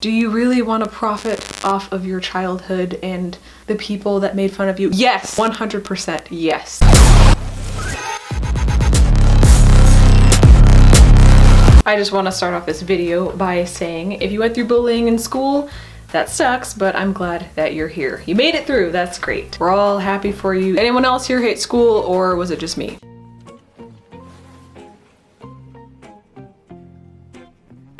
Do you really want to profit off of your childhood and the people that made fun of you? Yes, 100% yes. I just want to start off this video by saying if you went through bullying in school, that sucks, but I'm glad that you're here. You made it through, that's great. We're all happy for you. Anyone else here hate school, or was it just me?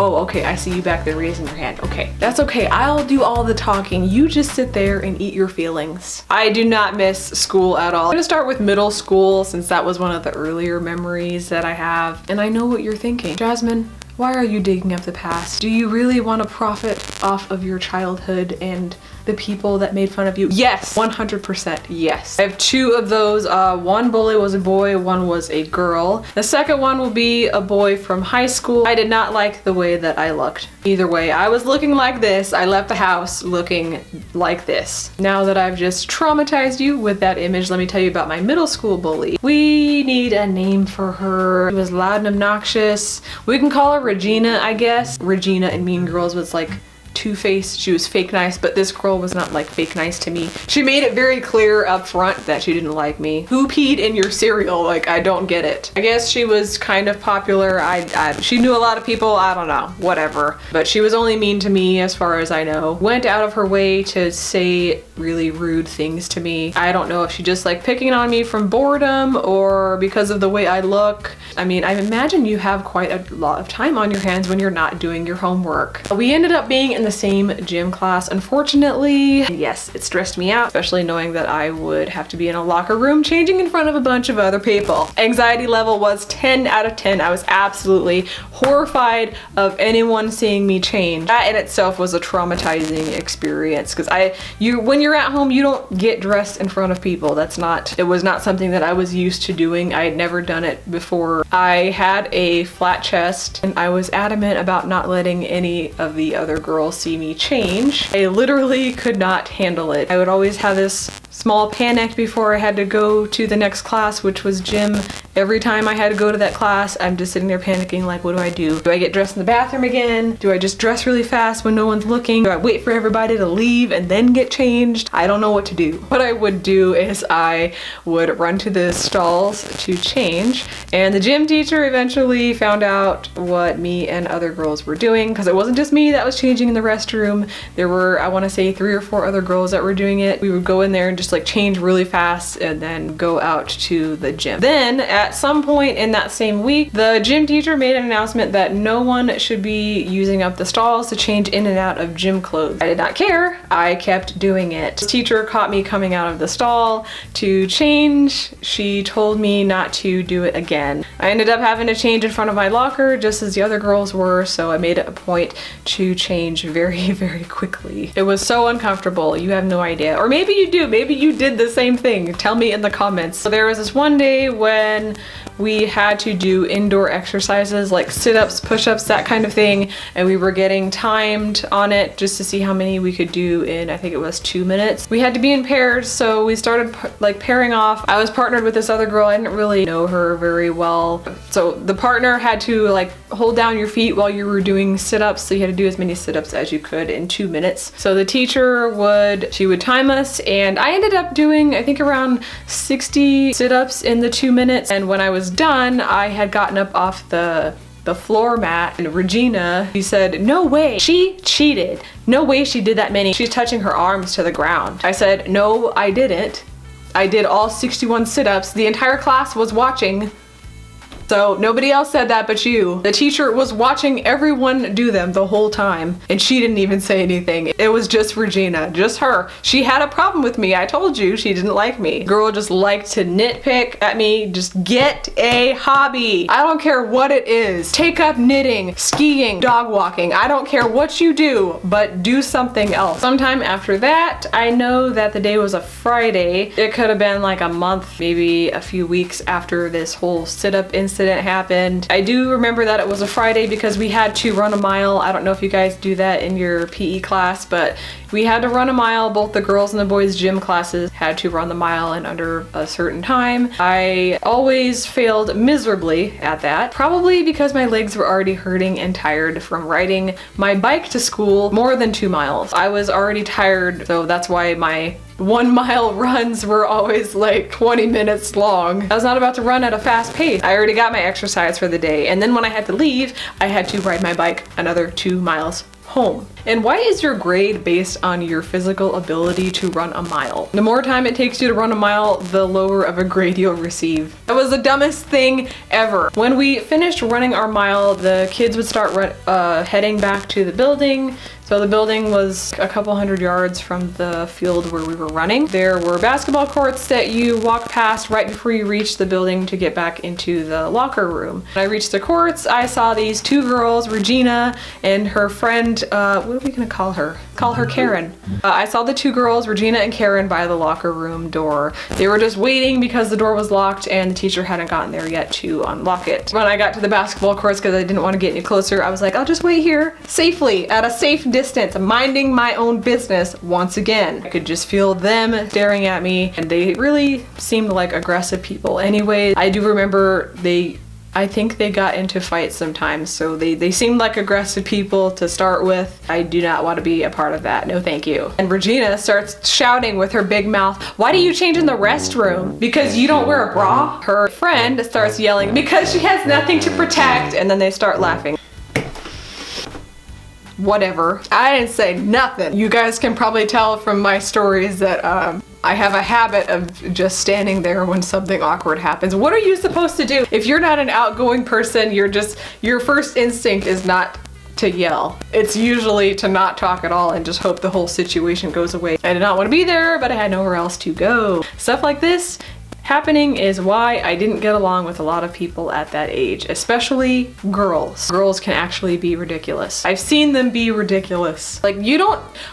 Oh, okay, I see you back there raising your hand. Okay, that's okay. I'll do all the talking. You just sit there and eat your feelings. I do not miss school at all. I'm gonna start with middle school since that was one of the earlier memories that I have. And I know what you're thinking. Jasmine, why are you digging up the past? Do you really want to profit off of your childhood and the people that made fun of you? Yes, 100% yes. I have two of those. One bully was a boy, one was a girl. The second one will be a boy from high school. I did not like the way that I looked. Either way, I was looking like this. I left the house looking like this. Now that I've just traumatized you with that image, let me tell you about my middle school bully. We need a name for her. She was loud and obnoxious. We can call her Regina, I guess. Regina in Mean Girls was like two-faced. She was fake nice, but this girl was not like fake nice to me. She made it very clear up front that she didn't like me. Who peed in your cereal? Like, I don't get it. I guess she was kind of popular. She knew a lot of people. I don't know, whatever. But she was only mean to me as far as I know. Went out of her way to say really rude things to me. I don't know if she just like picking on me from boredom or because of the way I look. I mean, I imagine you have quite a lot of time on your hands when you're not doing your homework. We ended up being in the same gym class, unfortunately. Yes, it stressed me out, especially knowing that I would have to be in a locker room changing in front of a bunch of other people. Anxiety level was 10 out of 10. I was absolutely horrified of anyone seeing me change. That in itself was a traumatizing experience because when you're at home, you don't get dressed in front of people. It was not something that I was used to doing. I had never done it before. I had a flat chest and I was adamant about not letting any of the other girls see me change. I literally could not handle it. I would always have this small panic before I had to go to the next class, which was gym. Every time I had to go to that class, I'm just sitting there panicking like, what do I do? Do I get dressed in the bathroom again? Do I just dress really fast when no one's looking? Do I wait for everybody to leave and then get changed? I don't know what to do. What I would do is I would run to the stalls to change, and the gym teacher eventually found out what me and other girls were doing, because it wasn't just me that was changing in the restroom. There were, I want to say, 3 or 4 other girls that were doing it. We would go in there and just like change really fast and then go out to the gym. Then at some point in that same week, the gym teacher made an announcement that no one should be using up the stalls to change in and out of gym clothes. I did not care. I kept doing it. The teacher caught me coming out of the stall to change. She told me not to do it again. I ended up having to change in front of my locker just as the other girls were, so I made it a point to change very, very quickly. It was so uncomfortable. You have no idea. Or maybe you do. Maybe you did the same thing. Tell me in the comments. So there was this one day when we had to do indoor exercises like sit-ups, push-ups, that kind of thing, and we were getting timed on it just to see how many we could do in, I think it was 2 minutes. We had to be in pairs, so we started like pairing off. I was partnered with this other girl. I didn't really know her very well, so the partner had to like hold down your feet while you were doing sit-ups, so you had to do as many sit-ups as you could in 2 minutes. So the teacher would time us, and I ended up doing, I think, around 60 sit-ups in the 2 minutes, and when I was done, I had gotten up off the floor mat, and Regina, she said, no way, she cheated. No way she did that many. She's touching her arms to the ground. I said, no, I didn't. I did all 61 sit-ups. The entire class was watching. So nobody else said that but you. The teacher was watching everyone do them the whole time, and she didn't even say anything. It was just Regina, just her. She had a problem with me. I told you she didn't like me. Girl just liked to nitpick at me. Just get a hobby. I don't care what it is. Take up knitting, skiing, dog walking. I don't care what you do, but do something else. Sometime after that, I know that the day was a Friday. It could have been like a month, maybe a few weeks after this whole sit-up incident incident happened. I do remember that it was a Friday because we had to run a mile. I don't know if you guys do that in your PE class, but we had to run a mile. Both the girls and the boys gym classes had to run the mile in under a certain time. I always failed miserably at that, probably because my legs were already hurting and tired from riding my bike to school more than 2 miles. I was already tired, so that's why my 1 mile runs were always like 20 minutes long. I was not about to run at a fast pace. I already got my exercise for the day, and then when I had to leave, I had to ride my bike another 2 miles home. And why is your grade based on your physical ability to run a mile? The more time it takes you to run a mile, the lower of a grade you'll receive. That was the dumbest thing ever. When we finished running our mile, the kids would start heading back to the building. So the building was a couple hundred yards from the field where we were running. There were basketball courts that you walk past right before you reach the building to get back into the locker room. When I reached the courts, I saw these 2 girls, Regina and her friend, what are we gonna call her? Call her Karen. I saw the 2 girls, Regina and Karen, by the locker room door. They were just waiting because the door was locked and the teacher hadn't gotten there yet to unlock it. When I got to the basketball courts, because I didn't want to get any closer, I was like, I'll just wait here safely at a safe distance, minding my own business once again. I could just feel them staring at me, and they really seemed like aggressive people. Anyway, I do remember I think they got into fights sometimes, so they seemed like aggressive people to start with. I do not want to be a part of that. No thank you. And Regina starts shouting with her big mouth, "Why do you change in the restroom? Because you don't wear a bra?" Her friend starts yelling, "Because she has nothing to protect," and then they start laughing. Whatever. I didn't say nothing. You guys can probably tell from my stories that I have a habit of just standing there when something awkward happens. What are you supposed to do? If you're not an outgoing person, your first instinct is not to yell. It's usually to not talk at all and just hope the whole situation goes away. I did not want to be there, but I had nowhere else to go. Stuff like this happening is why I didn't get along with a lot of people at that age, especially girls. Girls can actually be ridiculous. I've seen them be ridiculous. Like,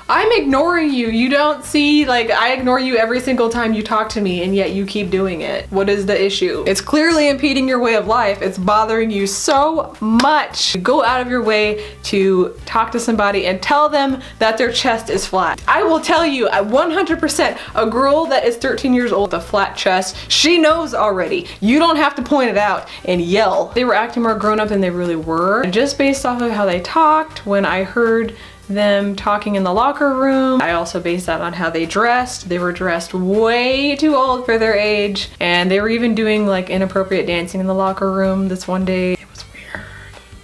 I'm ignoring you. You don't see, like, I ignore you every single time you talk to me, and yet you keep doing it. What is the issue? It's clearly impeding your way of life. It's bothering you so much. Go out of your way to talk to somebody and tell them that their chest is flat. I will tell you, 100%, a girl that is 13 years old with a flat chest, she knows already. You don't have to point it out and yell. They were acting more grown up than they really were. Just based off of how they talked, when I heard them talking in the locker room, I also based that on how they dressed. They were dressed way too old for their age, and they were even doing like inappropriate dancing in the locker room this one day. It was weird.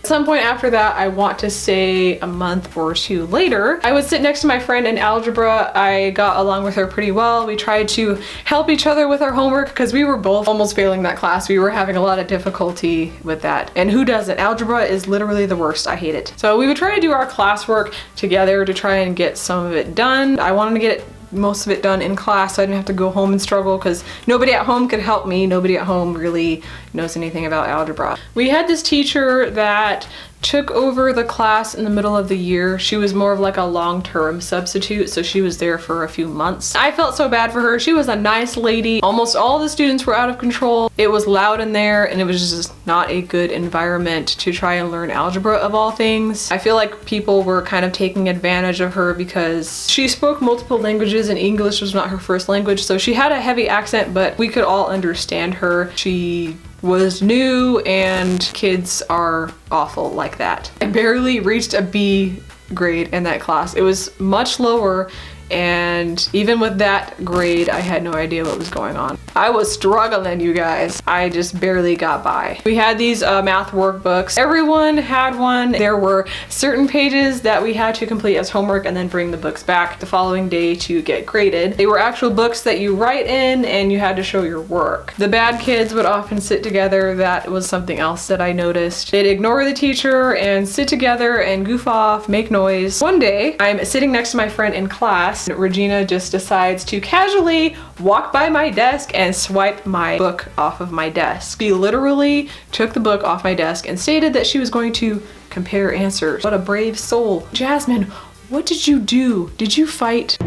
At some point after that, I want to say a month or 2 later, I would sit next to my friend in algebra. I got along with her pretty well. We tried to help each other with our homework because we were both almost failing that class. We were having a lot of difficulty with that. And who doesn't? Algebra is literally the worst. I hate it. So we would try to do our classwork together to try and get some of it done. I wanted to get most of it done in class so I didn't have to go home and struggle because nobody at home could help me. Nobody at home really knows anything about algebra. We had this teacher that took over the class in the middle of the year. She was more of like a long-term substitute, so she was there for a few months. I felt so bad for her. She was a nice lady. Almost all the students were out of control. It was loud in there, and it was just not a good environment to try and learn algebra of all things. I feel like people were kind of taking advantage of her because she spoke multiple languages and English was not her first language, so she had a heavy accent, but we could all understand her. She was new, and kids are awful like that. I barely reached a B grade in that class. It was much lower, and even with that grade, I had no idea what was going on. I was struggling, you guys. I just barely got by. We had these math workbooks. Everyone had one. There were certain pages that we had to complete as homework and then bring the books back the following day to get graded. They were actual books that you write in and you had to show your work. The bad kids would often sit together. That was something else that I noticed. They'd ignore the teacher and sit together and goof off, make noise. One day, I'm sitting next to my friend in class. Regina just decides to casually walk by my desk and swipe my book off of my desk. She literally took the book off my desk and stated that she was going to compare answers. What a brave soul. Jasmine, what did you do? Did you fight?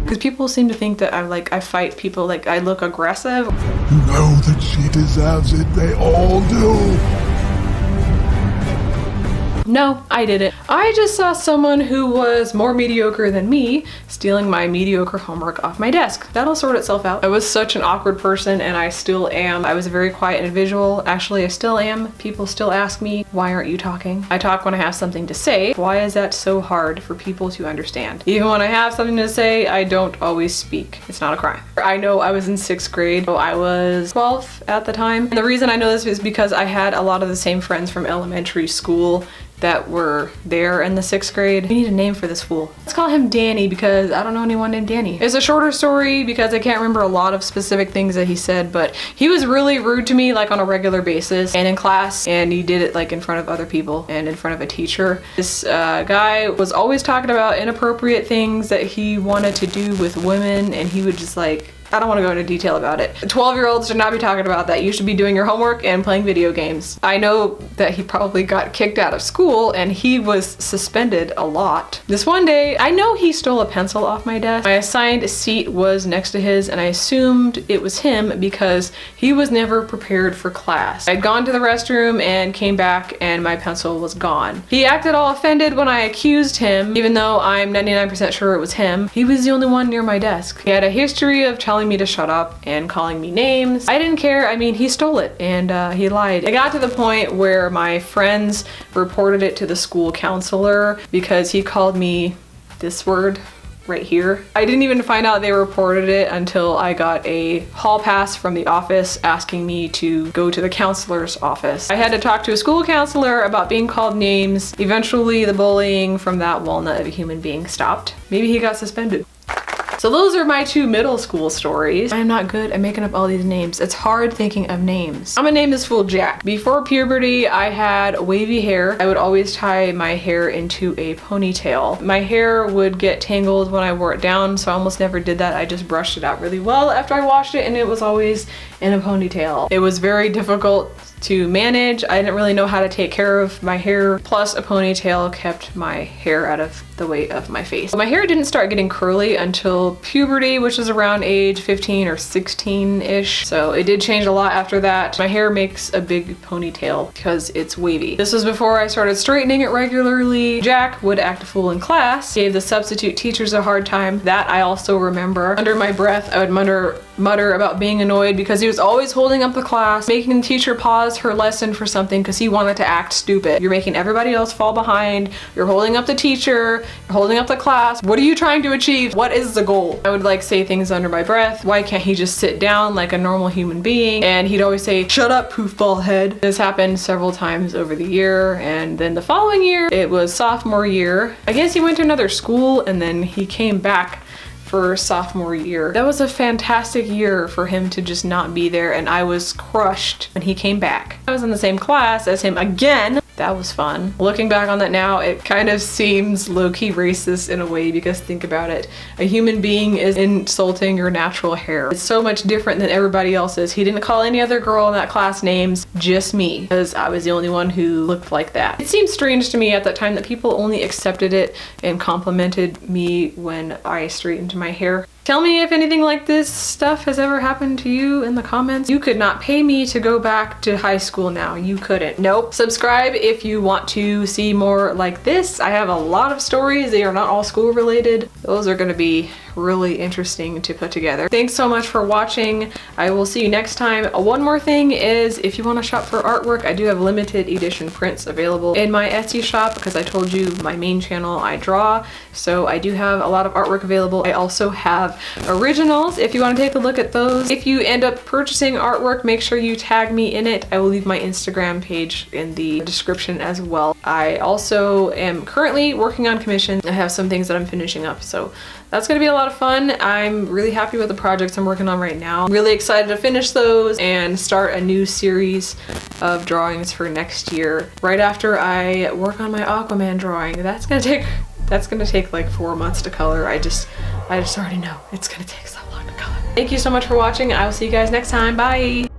Because people seem to think that I fight people, like I look aggressive. You know that she deserves it, they all do. No, I didn't. I just saw someone who was more mediocre than me stealing my mediocre homework off my desk. That'll sort itself out. I was such an awkward person, and I still am. I was a very quiet individual. Actually, I still am. People still ask me, why aren't you talking? I talk when I have something to say. Why is that so hard for people to understand? Even when I have something to say, I don't always speak. It's not a crime. I know I was in 6th grade. So I was 12 at the time. And the reason I know this is because I had a lot of the same friends from elementary school that were there in the 6th grade. We need a name for this fool. Let's call him Danny because I don't know anyone named Danny. It's a shorter story because I can't remember a lot of specific things that he said, but he was really rude to me like on a regular basis and in class, and he did it like in front of other people and in front of a teacher. This guy was always talking about inappropriate things that he wanted to do with women, and he would just like, I don't want to go into detail about it. 12-year-olds should not be talking about that. You should be doing your homework and playing video games. I know that he probably got kicked out of school and he was suspended a lot. This one day, I know he stole a pencil off my desk. My assigned seat was next to his, and I assumed it was him because he was never prepared for class. I'd gone to the restroom and came back and my pencil was gone. He acted all offended when I accused him, even though I'm 99% sure it was him. He was the only one near my desk. He had a history of telling me to shut up and calling me names. I didn't care. I mean, he stole it and he lied. It got to the point where my friends reported it to the school counselor because he called me this word right here. I didn't even find out they reported it until I got a hall pass from the office asking me to go to the counselor's office. I had to talk to a school counselor about being called names. Eventually, the bullying from that walnut of a human being stopped. Maybe he got suspended. So those are my 2 middle school stories. I am not good at making up all these names. It's hard thinking of names. I'm gonna name this fool Jack. Before puberty, I had wavy hair. I would always tie my hair into a ponytail. My hair would get tangled when I wore it down, so I almost never did that. I just brushed it out really well after I washed it, and it was always in a ponytail. It was very difficult to manage. I didn't really know how to take care of my hair, plus a ponytail kept my hair out of the way of my face. My hair didn't start getting curly until puberty, which is around age 15 or 16-ish. So it did change a lot after that. My hair makes a big ponytail because it's wavy. This was before I started straightening it regularly. Jack would act a fool in class, gave the substitute teachers a hard time. That I also remember. Under my breath, I would mutter about being annoyed because he was always holding up the class, making the teacher pause her lesson for something because he wanted to act stupid. You're making everybody else fall behind. You're holding up the teacher. You're holding up the class. What are you trying to achieve? What is the goal? I would like say things under my breath. Why can't he just sit down like a normal human being? And he'd always say, shut up, poofball head. This happened several times over the year. And then the following year, it was sophomore year. I guess he went to another school and then he came back for sophomore year. That was a fantastic year for him to just not be there, and I was crushed when he came back. I was in the same class as him again. That was fun. Looking back on that now, it kind of seems low-key racist in a way because think about it. A human being is insulting your natural hair. It's so much different than everybody else's. He didn't call any other girl in that class names, just me, because I was the only one who looked like that. It seemed strange to me at that time that people only accepted it and complimented me when I straightened my hair. Tell me if anything like this stuff has ever happened to you in the comments. You could not pay me to go back to high school now. You couldn't. Nope. Subscribe if you want to see more like this. I have a lot of stories. They are not all school related. Those are going to be really interesting to put together. Thanks so much for watching. I will see you next time. One more thing is if you want to shop for artwork, I do have limited edition prints available in my Etsy shop because I told you my main channel I draw. So I do have a lot of artwork available. I also have originals if you want to take a look at those. If you end up purchasing artwork, make sure you tag me in it. I will leave my Instagram page in the description as well. I also am currently working on commissions. I have some things that I'm finishing up, so that's gonna be a lot of fun. I'm really happy with the projects I'm working on right now. I'm really excited to finish those and start a new series of drawings for next year. Right after I work on my Aquaman drawing. That's gonna take like 4 months to color. I just already know it's gonna take so long to color. Thank you so much for watching. I will see you guys next time. Bye.